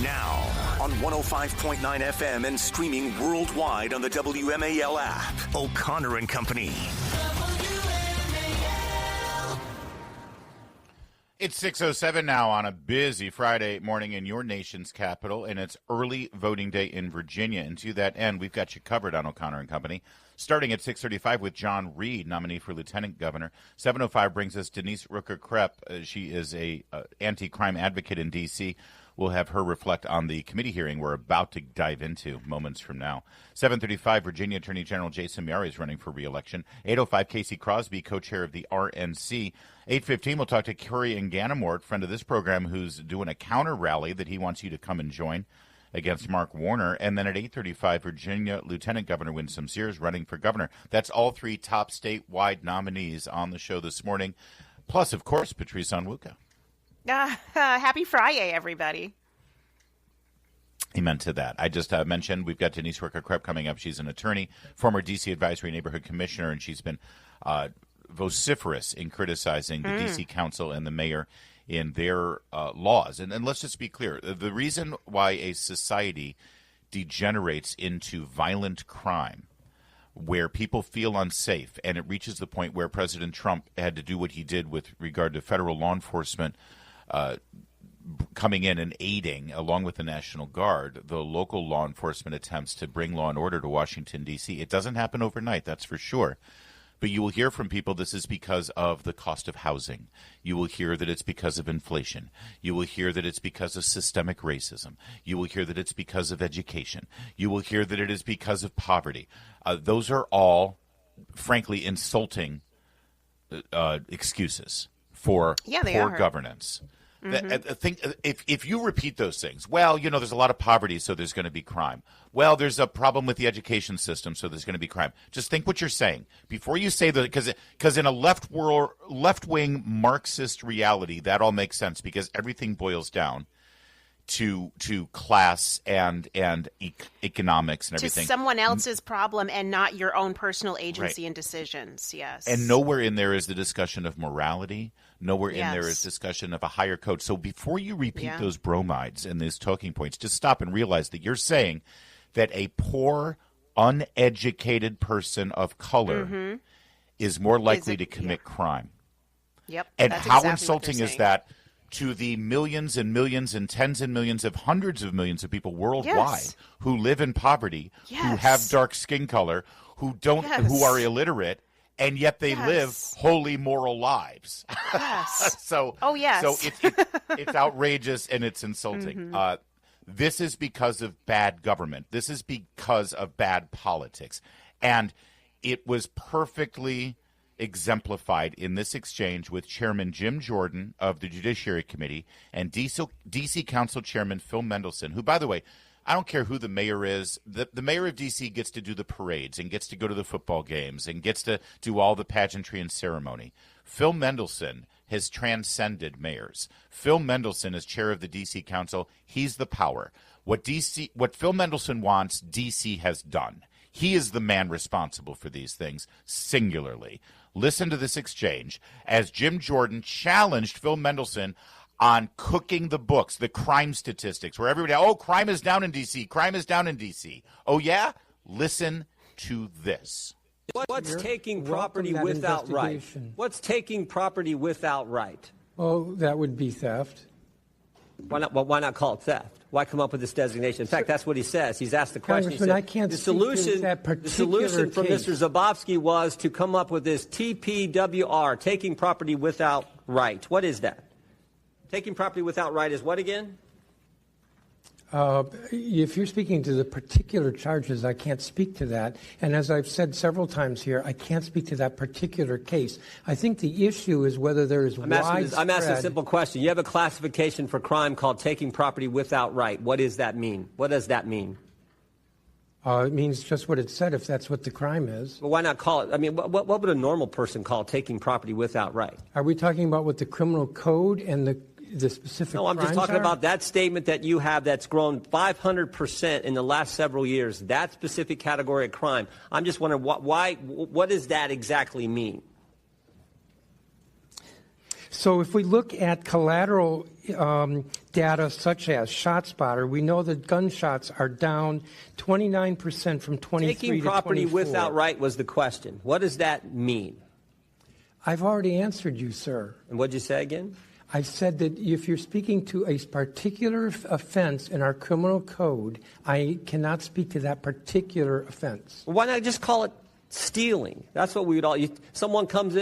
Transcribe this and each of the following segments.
Now, on 105.9 FM and streaming worldwide on the WMAL app, O'Connor and Company. It's 6:07 now on a busy Friday morning in your nation's capital, and it's early voting day in Virginia. And to that end, we've got you covered on O'Connor and Company, starting at 6:35 with John Reid, nominee for lieutenant governor. 7:05 brings us Denise Rooker-Krepp. She is a anti-crime advocate in D.C. We'll have her reflect on the committee hearing we're about to dive into moments from now. 7:35, Virginia Attorney General Jason Miyares is running for re-election. 8:05, Casey Crosby, co-chair of the RNC. 8:15, we'll talk to Curry and Ganamort, friend of this program, who's doing a counter rally that he wants you to come and join against Mark Warner. And then at 8:35, Virginia Lieutenant Governor Winsome Sears running for governor. That's all three top statewide nominees on the show this morning. Plus, of course, Patrice Onwuka. Happy Friday, everybody. Amen to that. I just mentioned we've got Denise Rooker-Krepp coming up. She's an attorney, former D.C. Advisory Neighborhood Commissioner, and she's been vociferous in criticizing the D.C. Council and the mayor in their laws. And let's just be clear. The reason why a society degenerates into violent crime, where people feel unsafe, and it reaches the point where President Trump had to do what he did with regard to federal law enforcement coming in and aiding, along with the National Guard, the local law enforcement attempts to bring law and order to Washington, D.C. It doesn't happen overnight, that's for sure. But you will hear from people this is because of the cost of housing. You will hear that it's because of inflation. You will hear that it's because of systemic racism. You will hear that it's because of education. You will hear that it is because of poverty. Those are all, frankly, insulting excuses for poor governance. If you repeat those things, well, you know, there's a lot of poverty, so there's going to be crime. Well, there's a problem with the education system, so there's going to be crime. Just think what you're saying before you say that, because in a left-wing Marxist reality, that all makes sense because everything boils down to class and economics and everything. To someone else's problem and not your own personal agency and decisions, yes. And nowhere in there is the discussion of morality. Nowhere in there is discussion of a higher code. So before you repeat those bromides and those talking points, just stop and realize that you're saying that a poor, uneducated person of color is more likely to commit crime. Yep. And how insulting is that to the millions and millions and tens and millions of hundreds of millions of people worldwide who live in poverty, who have dark skin color, who are illiterate, and yet they live holy, moral lives. Yes. So it's outrageous and it's insulting. This is because of bad government. This is because of bad politics. And it was perfectly exemplified in this exchange with Chairman Jim Jordan of the Judiciary Committee and D.C. Council Chairman Phil Mendelson, who, by the way, I don't care who the mayor is. The mayor of D.C. gets to do the parades and gets to go to the football games and gets to do all the pageantry and ceremony. Phil Mendelson has transcended mayors. Phil Mendelson is chair of the D.C. Council. He's the power. What Phil Mendelson wants, D.C. has done. He is the man responsible for these things, singularly. Listen to this exchange as Jim Jordan challenged Phil Mendelson on cooking the books, the crime statistics, where everybody, crime is down in D.C., crime is down in D.C. Oh, yeah? Listen to this. What's taking property without right? What's taking property without right? Oh, that would be theft. Why not? Well, why not call it theft? Why come up with this designation? In fact, that's what he says. He's asked the question. Congressman, I can't the solution from Mr. Zabowski was to come up with this TPWR, taking property without right. What is that? Taking property without right is what again? If you're speaking to the particular charges, I can't speak to that. And as I've said several times here, I can't speak to that particular case. I think the issue is whether there is widespread... I'm asking a simple question. You have a classification for crime called taking property without right. What does that mean? What does that mean? It means just what it said, if that's what the crime is. Well, why not call it? I mean, what would a normal person call taking property without right? Are we talking about what the criminal code and the specific No, I'm just talking about that statement that you have that's grown 500% in the last several years, that specific category of crime. I'm just wondering what does that exactly mean? So if we look at collateral data such as ShotSpotter, we know that gunshots are down 29% from 23 to 24. Taking property without right was the question. What does that mean? I've already answered you, sir. And what did you say again? I've said that if you're speaking to a particular offense in our criminal code, I cannot speak to that particular offense. Well, why not just call it stealing? That's what we would all. Someone comes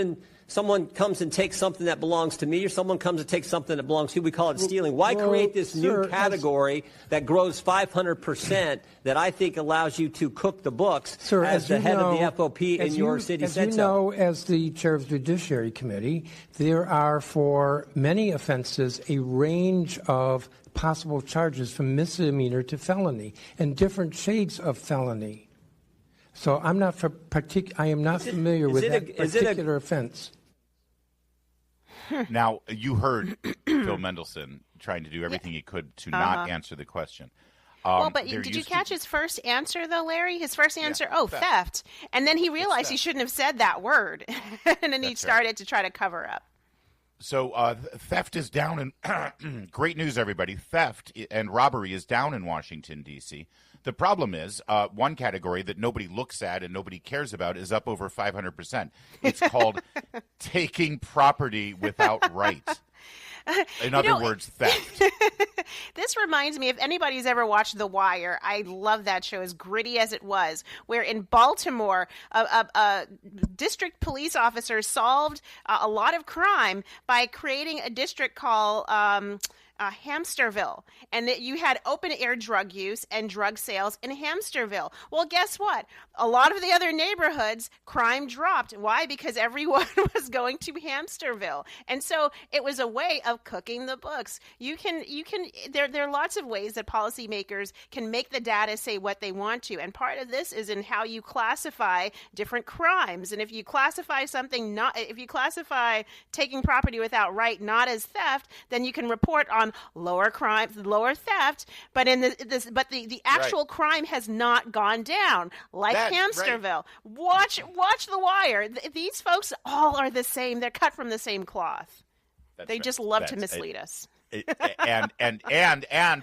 and takes something that belongs to me, or someone comes and takes something that belongs to you. We call it stealing. Why create this new category that grows 500% that I think allows you to cook the books as the head of the FOP in your city? As you know, as the chair of the Judiciary Committee, there are for many offenses a range of possible charges from misdemeanor to felony and different shades of felony. So I'm not I am not familiar with that particular offense. Now, you heard Phil Mendelson trying to do everything he could to not answer the question. But did you catch his first answer, though, Larry? His first answer, theft. And then he realized he shouldn't have said that word. And then he started to try to cover up. So theft is down in great news, everybody. Theft and robbery is down in Washington, D.C. The problem is one category that nobody looks at and nobody cares about is up over 500%. It's called taking property without right. In other words, theft. This reminds me, if anybody's ever watched The Wire, I love that show, as gritty as it was, where in Baltimore, a district police officer solved a lot of crime by creating a district called Hamsterville, and that you had open-air drug use and drug sales in Hamsterville. Well, guess what? A lot of the other neighborhoods, crime dropped. Why? Because everyone was going to Hamsterville, and so it was a way of cooking the books. There are lots of ways that policymakers can make the data say what they want to, and part of this is in how you classify different crimes. And if you classify if you classify taking property without right not as theft, then you can report on lower crime, lower theft, but the actual crime has not gone down, like Hamsterville. Right. Watch The Wire. These folks all are the same. They're cut from the same cloth. They just love to mislead us. And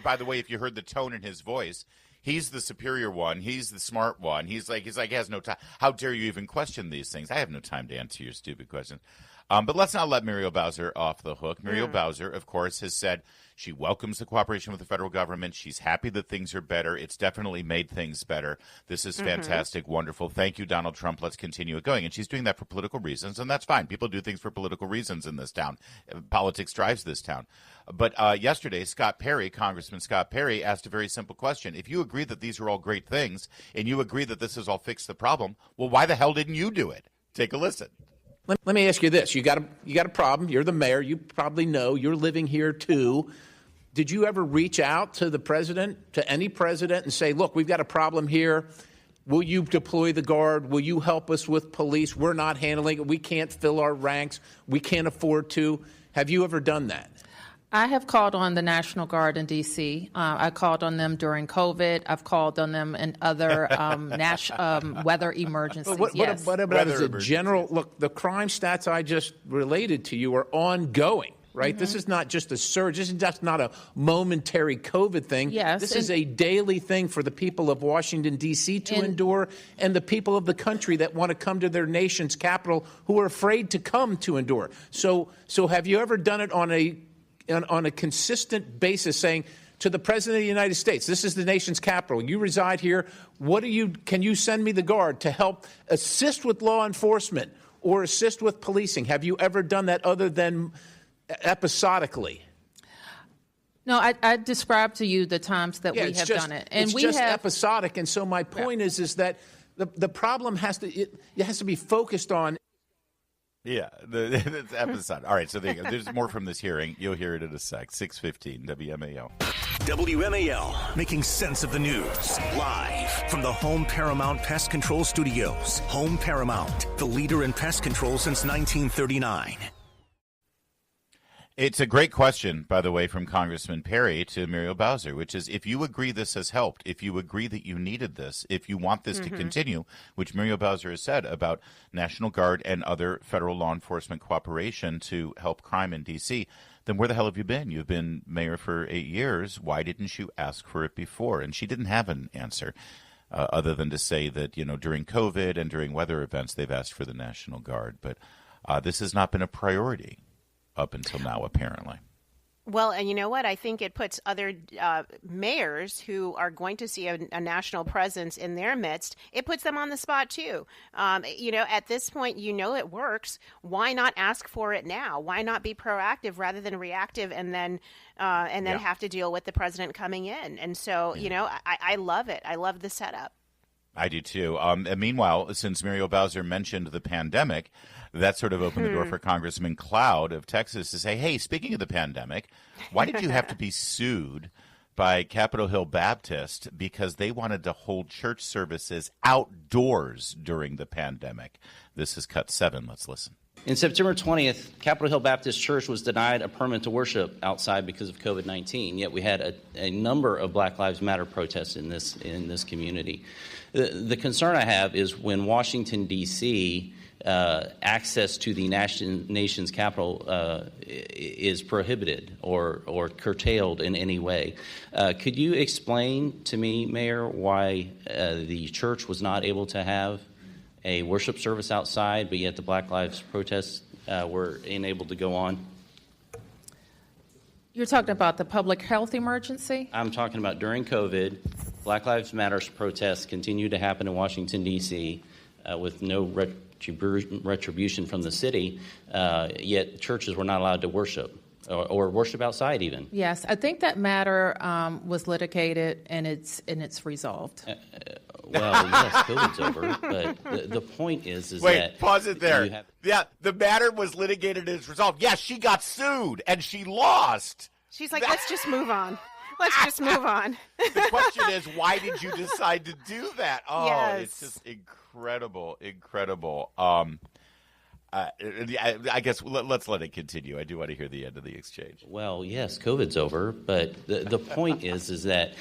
by the way, if you heard the tone in his voice, he's the superior one. He's the smart one. He's like he has no time. How dare you even question these things? I have no time to answer your stupid questions. But let's not let Muriel Bowser off the hook. Muriel Bowser, of course, has said she welcomes the cooperation with the federal government. She's happy that things are better. It's definitely made things better. This is fantastic, wonderful. Thank you, Donald Trump. Let's continue it going. And she's doing that for political reasons, and that's fine. People do things for political reasons in this town. Politics drives this town. But yesterday, Congressman Scott Perry, asked a very simple question. If you agree that these are all great things, and you agree that this has all fixed the problem, well, why the hell didn't you do it? Take a listen. Let me ask you this. You got a problem. You're the mayor. You probably know. You're living here, too. Did you ever reach out to the president, to any president, and say, look, we've got a problem here. Will you deploy the Guard? Will you help us with police? We're not handling it. We can't fill our ranks. We can't afford to. Have you ever done that? I have called on the National Guard in D.C. I called on them during COVID. I've called on them in other weather emergencies. But what about as a general look? The crime stats I just related to you are ongoing, right? This is not just a surge. This is just not a momentary COVID thing. Yes, this is a daily thing for the people of Washington, D.C. to endure, and the people of the country that want to come to their nation's capital who are afraid to come to endure. So have you ever done it on a consistent basis, saying to the President of the United States, this is the nation's capital, you reside here, can you send me the Guard to help assist with law enforcement or assist with policing? Have you ever done that other than episodically? No, I described to you the times that we have done it. And it's just episodic, and so my point is that the problem has to be focused on. Yeah, it's episode. All right, so there you go. There's more from this hearing. You'll hear it in a sec. 6:15 WMAL. WMAL, making sense of the news. Live from the Home Paramount Pest Control Studios. Home Paramount, the leader in pest control since 1939. It's a great question, by the way, from Congressman Perry to Muriel Bowser, which is, if you agree this has helped, if you agree that you needed this, if you want this to continue, which Muriel Bowser has said about National Guard and other federal law enforcement cooperation to help crime in D.C., then where the hell have you been? You've been mayor for 8 years. Why didn't you ask for it before? And she didn't have an answer other than to say that, during COVID and during weather events, they've asked for the National Guard. But this has not been a priority up until now, apparently. Well, and you know what? I think it puts other mayors who are going to see a national presence in their midst, it puts them on the spot, too. At this point, it works. Why not ask for it now? Why not be proactive rather than reactive and then have to deal with the president coming in? And so, I love it. I love the setup. I do, too. And meanwhile, since Muriel Bowser mentioned the pandemic, that sort of opened the door for Congressman Cloud of Texas to say, hey, speaking of the pandemic, why did you have to be sued by Capitol Hill Baptist because they wanted to hold church services outdoors during the pandemic? This is Cut 7. Let's listen. In September 20th, Capitol Hill Baptist Church was denied a permit to worship outside because of COVID-19, yet we had a number of Black Lives Matter protests in this community. The concern I have is when Washington, D.C., access to the nation's capital is prohibited or curtailed in any way. Could you explain to me, Mayor, why the church was not able to have a worship service outside, but yet the Black Lives protests were enabled to go on? You're talking about the public health emergency? I'm talking about during COVID, Black Lives Matter protests continued to happen in Washington, D.C. With no retribution from the city, yet churches were not allowed to worship or worship outside even. Yes, I think that matter was litigated and it's resolved. Well, yes, COVID's over, but the point is Wait, that... pause it there. The matter was litigated and it's resolved. Yes, she got sued and she lost. She's like, let's just move on. Let's just move on. The question is, why did you decide to do that? Oh, yes. It's just incredible. I guess let's let it continue. I do want to hear the end of the exchange. Well, yes, COVID's over, but the point is that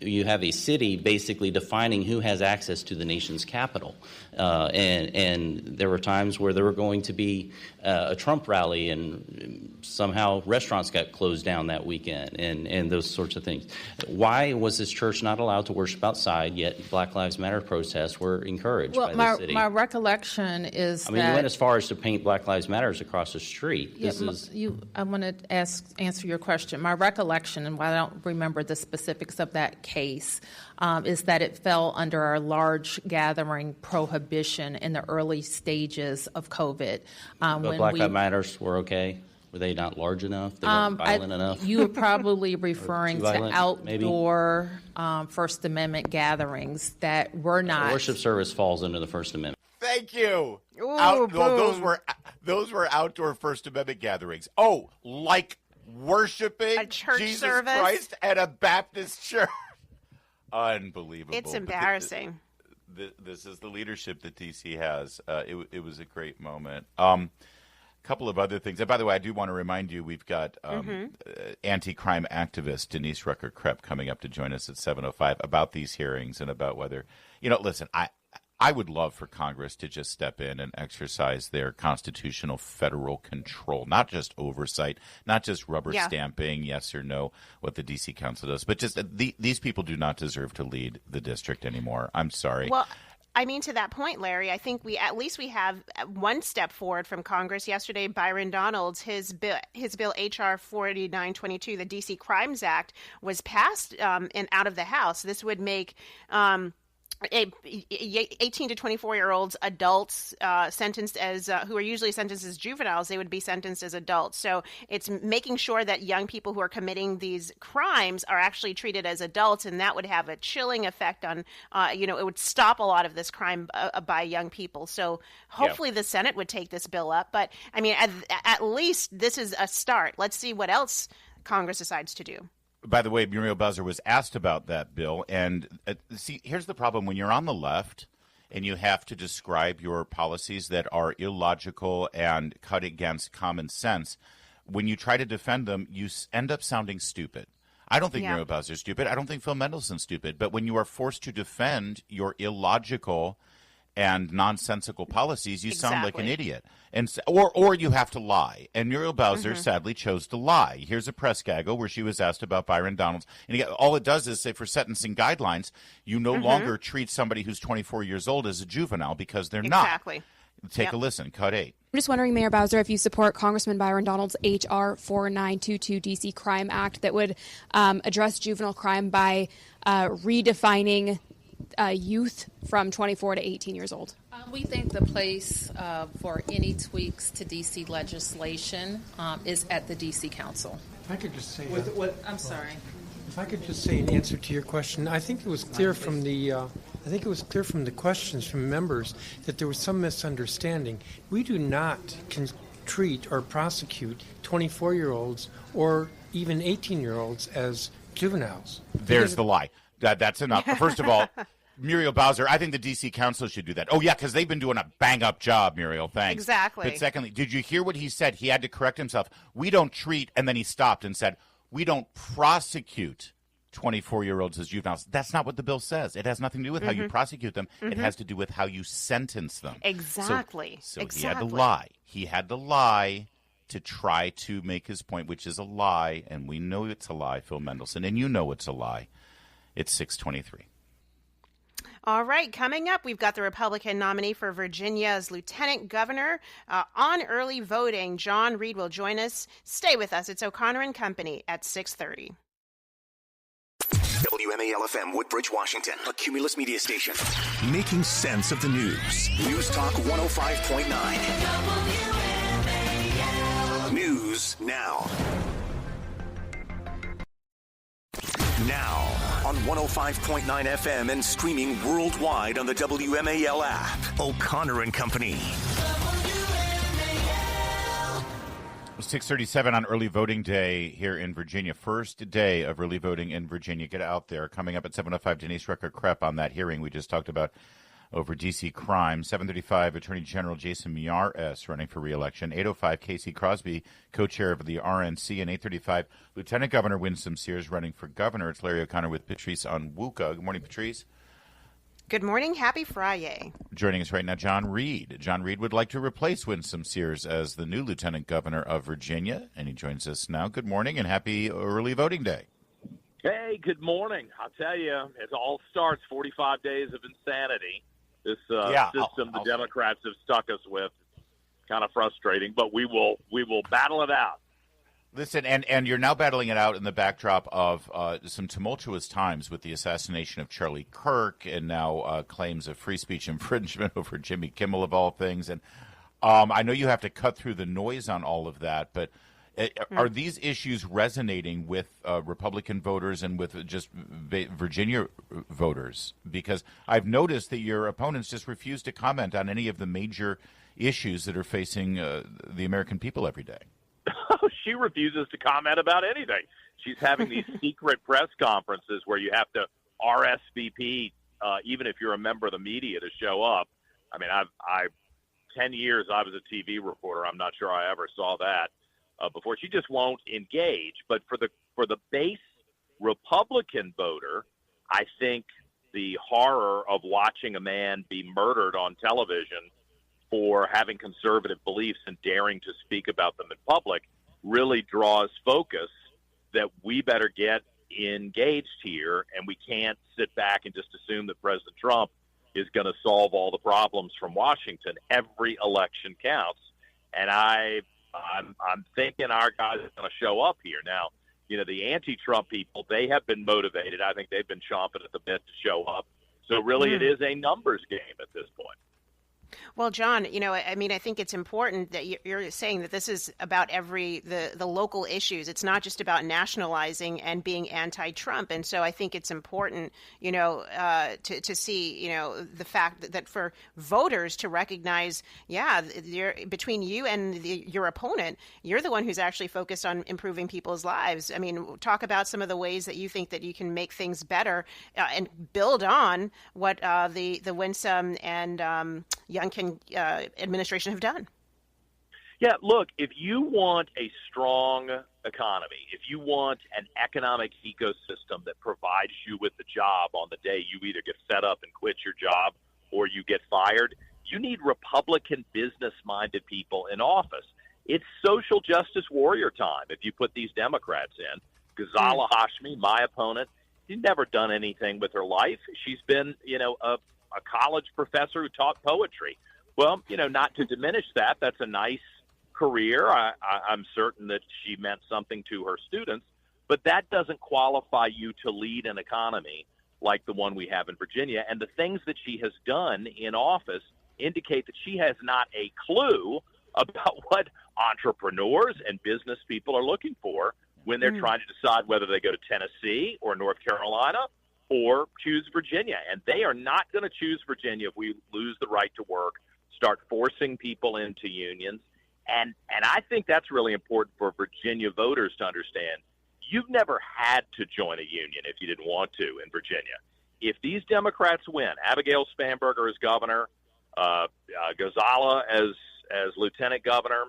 you have a city basically defining who has access to the nation's capital. And there were times where there were going to be a Trump rally and somehow restaurants got closed down that weekend and those sorts of things. Why was this church not allowed to worship outside, yet Black Lives Matter protests were encouraged by the city? My recollection is you went as far as to paint Black Lives Matters across the street. I want to answer your question. My recollection, and while I don't remember the specifics of that case, is that it fell under our large gathering prohibition in the early stages of COVID. But Black Lives Matters were okay? Were they not large enough? They weren't violent enough? You were probably referring to outdoor First Amendment gatherings that were not. Worship service falls under the First Amendment. Thank you. Ooh, Those were outdoor First Amendment gatherings. Oh, like worshiping a church Jesus service? Christ at a Baptist church. Unbelievable. It's embarrassing. This is the leadership that DC has. It was a great moment. A couple of other things. And by the way, I do want to remind you, we've got anti-crime activist Denise Rucker-Krepp coming up to join us at 7:05 about these hearings and about whether, listen, I would love for Congress to just step in and exercise their constitutional federal control, not just oversight, not just rubber stamping, yes or no, what the D.C. Council does, but just these people do not deserve to lead the district anymore. I'm sorry. Well, to that point, Larry, I think we have one step forward from Congress. Yesterday, Byron Donalds, his bill H.R. 4922, the D.C. Crimes Act, was passed and out of the House. This would make 18 to 24-year-olds adults sentenced as who are usually sentenced as juveniles, they would be sentenced as adults. So it's making sure that young people who are committing these crimes are actually treated as adults, and that would have a chilling effect on, it would stop a lot of this crime by young people. So hopefully the Senate would take this bill up. But, at least this is a start. Let's see what else Congress decides to do. By the way, Muriel Bowser was asked about that bill. And see, here's the problem. When you're on the left and you have to describe your policies that are illogical and cut against common sense, when you try to defend them, you end up sounding stupid. I don't think Muriel Bowser is stupid. I don't think Phil Mendelssohn's stupid. But when you are forced to defend your illogical and nonsensical policies, you sound like an idiot. And or you have to lie. And Muriel Bowser sadly chose to lie. Here's a press gaggle where she was asked about Byron Donalds. And all it does is say for sentencing guidelines, you no longer treat somebody who's 24 years old as a juvenile because they're not. Exactly. Take a listen. Cut 8. I'm just wondering, Mayor Bowser, if you support Congressman Byron Donalds' H.R. 4922 D.C. Crime Act that would address juvenile crime by redefining youth from 24 to 18 years old. We think the place for any tweaks to D.C. legislation is at the D.C. Council. If I could just say I'm sorry. If I could just say in answer to your question, I think it was clear from the questions from members that there was some misunderstanding. We do not treat or prosecute 24-year-olds or even 18-year-olds as juveniles. There's the lie. That's enough. First of all, Muriel Bowser, I think the D.C. Council should do that. Oh, yeah, because they've been doing a bang-up job, Muriel. Thanks. Exactly. But secondly, did you hear what he said? He had to correct himself. We don't treat, and then he stopped and said, we don't prosecute 24-year-olds as juveniles. That's not what the bill says. It has nothing to do with how you prosecute them. It has to do with how you sentence them. Exactly. So he had to lie. He had to lie to try to make his point, which is a lie, and we know it's a lie, Phil Mendelssohn, and you know it's a lie. It's 6:23. All right, coming up, we've got the Republican nominee for Virginia's lieutenant governor on early voting. John Reid will join us. Stay with us. It's O'Connor and Company at 6:30. WMAL-FM, Woodbridge, Washington, a Cumulus media station. Making sense of the news. News Talk 105.9. News now. Now on 105.9 FM and streaming worldwide on the WMAL app. O'Connor and Company. It's 6:37 on early voting day here in Virginia. First day of early voting in Virginia. Get out there. Coming up at 7:05, Denise Rucker-Krepp on that hearing we just talked about over D.C. crime. 7:35, Attorney General Jason Miyares running for re-election. 8:05, Casey Crosby, co-chair of the RNC. And 8:35, Lieutenant Governor Winsome Sears running for governor. It's Larry O'Connor with Patrice Onwuka. Good morning, Patrice. Good morning. Happy Friday. Joining us right now, John Reid. John Reid would like to replace Winsome Sears as the new Lieutenant Governor of Virginia, and he joins us now. Good morning and happy early voting day. Hey, good morning. I'll tell you, it all starts 45 days of insanity. This system the Democrats have stuck us with, kind of frustrating, but we will battle it out. Listen, and you're now battling it out in the backdrop of some tumultuous times with the assassination of Charlie Kirk and now claims of free speech infringement over Jimmy Kimmel, of all things. And I know you have to cut through the noise on all of that, but are these issues resonating with Republican voters and with just Virginia voters? Because I've noticed that your opponents just refuse to comment on any of the major issues that are facing the American people every day. She refuses to comment about anything. She's having these secret press conferences where you have to RSVP, even if you're a member of the media, to show up. I mean, I 10 years I was a TV reporter. I'm not sure I ever saw that before. She just won't engage. But for the base Republican voter, I think the horror of watching a man be murdered on television for having conservative beliefs and daring to speak about them in public really draws focus that we better get engaged here, and we can't sit back and just assume that President Trump is going to solve all the problems from Washington. Every election counts, and I'm thinking our guys are going to show up here. Now, you know, the anti-Trump people, they have been motivated. I think they've been chomping at the bit to show up. So really it is a numbers game at this point. Well, John, you know, I mean, I think it's important that you're saying that this is about the local issues. It's not just about nationalizing and being anti-Trump. And so I think it's important, you know, to see, you know, the fact that for voters to recognize, between you and your opponent, you're the one who's actually focused on improving people's lives. I mean, talk about some of the ways that you think that you can make things better and build on what the Winsome and Youngkin administration have done. Yeah, look, if you want a strong economy, if you want an economic ecosystem that provides you with the job on the day you either get fed up and quit your job or you get fired, you need Republican business-minded people in office. It's social justice warrior time if you put these Democrats in. Ghazala Hashmi, my opponent, she's never done anything with her life. She's been, a college professor who taught poetry. Well, not to diminish that. That's a nice career. I'm certain that she meant something to her students, but that doesn't qualify you to lead an economy like the one we have in Virginia. And the things that she has done in office indicate that she has not a clue about what entrepreneurs and business people are looking for when they're trying to decide whether they go to Tennessee or North Carolina or choose Virginia. And they are not going to choose Virginia if we lose the right to work, start forcing people into unions. And I think that's really important for Virginia voters to understand. You've never had to join a union if you didn't want to in Virginia. If these Democrats win, Abigail Spanberger as governor, Ghazala as lieutenant governor,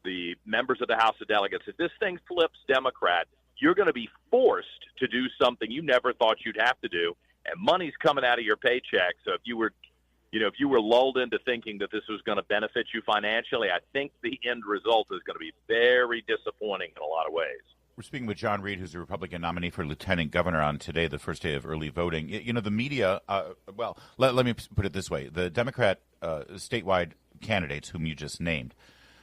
the members of the House of Delegates, if this thing flips Democrat, you're going to be forced to do something you never thought you'd have to do, and money's coming out of your paycheck. So if you were lulled into thinking that this was going to benefit you financially, I think the end result is going to be very disappointing in a lot of ways. We're speaking with John Reid, who's a Republican nominee for lieutenant governor on today, the first day of early voting. The media, let me put it this way. The Democrat statewide candidates whom you just named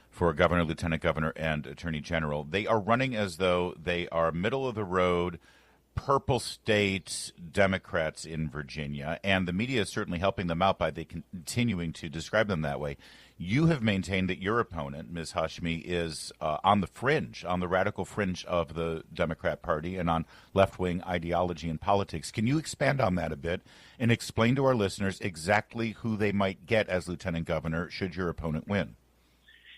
for governor, lieutenant governor, and attorney general, they are running as though they are middle-of-the-road, purple state Democrats in Virginia, and the media is certainly helping them out by continuing to describe them that way. You have maintained that your opponent, Ms. Hashmi, is on the fringe, on the radical fringe of the Democrat Party and on left-wing ideology and politics. Can you expand on that a bit and explain to our listeners exactly who they might get as lieutenant governor should your opponent win?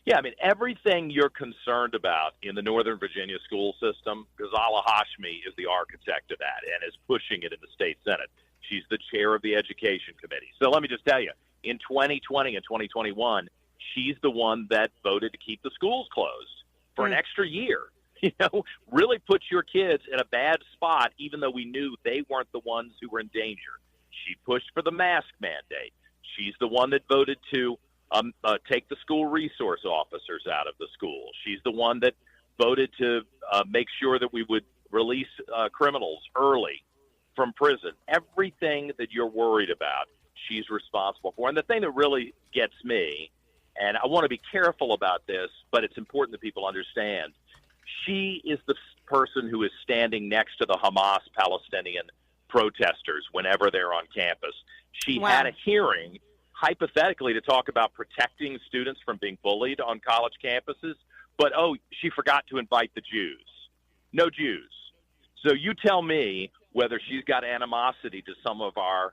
Yeah, everything you're concerned about in the Northern Virginia school system, Ghazala Hashmi is the architect of that and is pushing it in the state Senate. She's the chair of the Education Committee. So let me just tell you, in 2020 and 2021, she's the one that voted to keep the schools closed for an extra year. Really put your kids in a bad spot, even though we knew they weren't the ones who were in danger. She pushed for the mask mandate. She's the one that voted to take the school resource officers out of the school. She's the one that voted to make sure that we would release criminals early from prison. Everything that you're worried about, she's responsible for. And the thing that really gets me, and I want to be careful about this, but it's important that people understand, she is the person who is standing next to the Hamas Palestinian protesters whenever they're on campus. She had a hearing hypothetically to talk about protecting students from being bullied on college campuses, but she forgot to invite the Jews. No Jews. So you tell me whether she's got animosity to some of our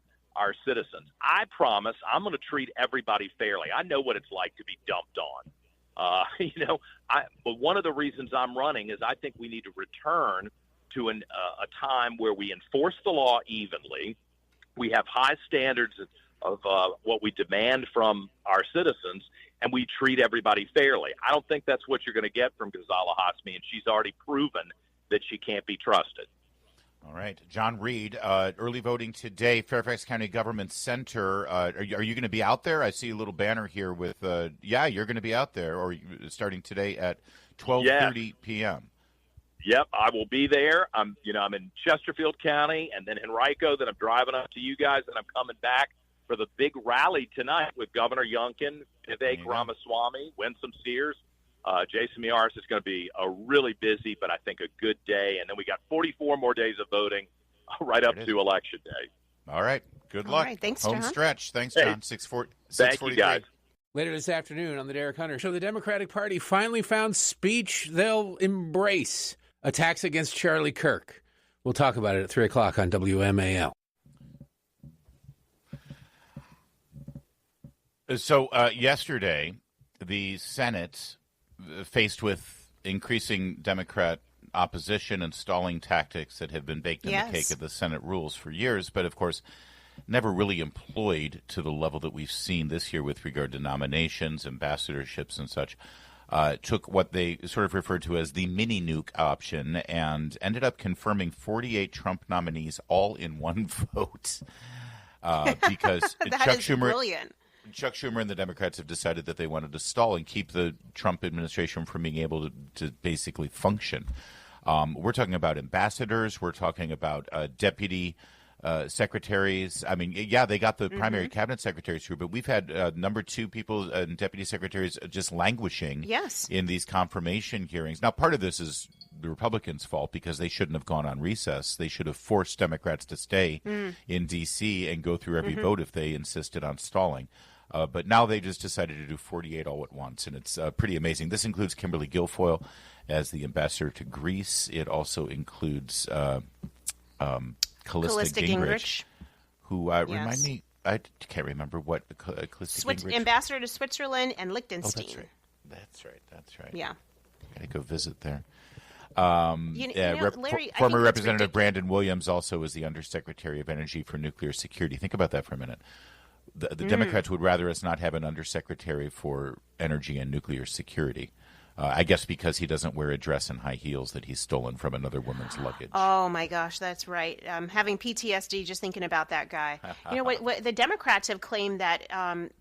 citizens. I promise I'm going to treat everybody fairly. I know what it's like to be dumped on. But one of the reasons I'm running is I think we need to return to a time where we enforce the law evenly. We have high standards of what we demand from our citizens, and we treat everybody fairly. I don't think that's what you're going to get from Ghazala Hashmi, and she's already proven that she can't be trusted. All right. John Reid, early voting today, Fairfax County Government Center. Are you going to be out there? I see a little banner here with, you're going to be out there, or starting today at 12:30 p.m. Yep, I will be there. I'm in Chesterfield County and then Henrico. Then I'm driving up to you guys, and I'm coming back for the big rally tonight with Governor Youngkin, Vivek Ramaswamy, Winsome Sears, Jason Miyares. Is going to be a really busy, but I think a good day. And then we got 44 more days of voting right up to Election Day. All right. Good luck. All right. Thanks, Home John. stretch. Thanks, John. 6:43. Thank you, guys. Later this afternoon on the Derek Hunter Show, the Democratic Party finally found speech they'll embrace. Attacks against Charlie Kirk. We'll talk about it at 3 o'clock on WMAL. So yesterday, the Senate, faced with increasing Democrat opposition and stalling tactics that have been baked in the cake of the Senate rules for years, but of course never really employed to the level that we've seen this year with regard to nominations, ambassadorships, and such. took what they sort of referred to as the mini nuke option and ended up confirming 48 Trump nominees all in one vote. Because Chuck Schumer and the Democrats have decided that they wanted to stall and keep the Trump administration from being able to basically function. We're talking about ambassadors. We're talking about deputy secretaries. I mean, yeah, they got the primary cabinet secretaries through, but we've had number 2 people and deputy secretaries just languishing in these confirmation hearings. Now, part of this is the Republicans' fault because they shouldn't have gone on recess. They should have forced Democrats to stay in D.C. and go through every vote if they insisted on stalling. But now they just decided to do 48 all at once, and it's pretty amazing. This includes Kimberly Guilfoyle as the ambassador to Greece. It also includes Callista Gingrich, who remind me, I can't remember what Callista Gingrich. Ambassador to Switzerland and Liechtenstein. Oh, that's right. Yeah. Got to go visit there. Larry, former Representative Brandon Williams also is the Undersecretary of Energy for Nuclear Security. Think about that for a minute. The Democrats would rather us not have an Undersecretary for Energy and Nuclear Security. I guess because he doesn't wear a dress and high heels that he's stolen from another woman's luggage. Oh, my gosh, that's right. Having PTSD just thinking about that guy. You know, what the Democrats have claimed that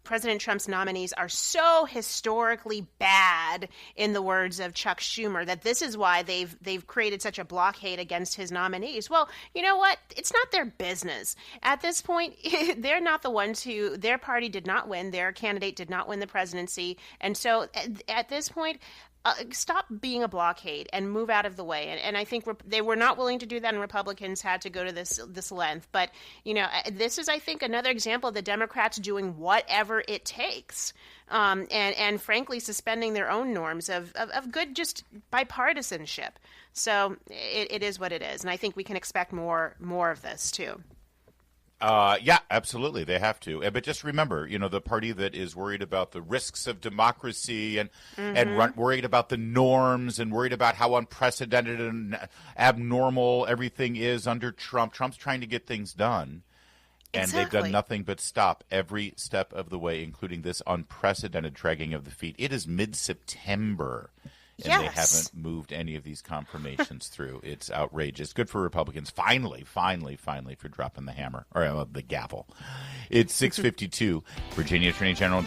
President Trump's nominees are so historically bad, in the words of Chuck Schumer, that this is why they've created such a blockade against his nominees. Well, you know what? It's not their business. At this point, they're not the ones who, their party did not win. Their candidate did not win the presidency. And so at this point, stop being a blockade and move out of the way. And I think they were not willing to do that, and Republicans had to go to this length. But, you know, this is, I think, another example of the Democrats doing whatever it takes, and frankly, suspending their own norms of good just bipartisanship. So it is what it is. And I think we can expect more of this, too. Yeah, absolutely. They have to. But just remember, you know, the party that is worried about the risks of democracy and worried about the norms and worried about how unprecedented and abnormal everything is under Trump. Trump's trying to get things done. And they've done nothing but stop every step of the way, including this unprecedented dragging of the feet. It is mid-September. And they haven't moved any of these confirmations through. It's outrageous. Good for Republicans. Finally, for dropping the hammer or the gavel. It's 6:52. Virginia Attorney General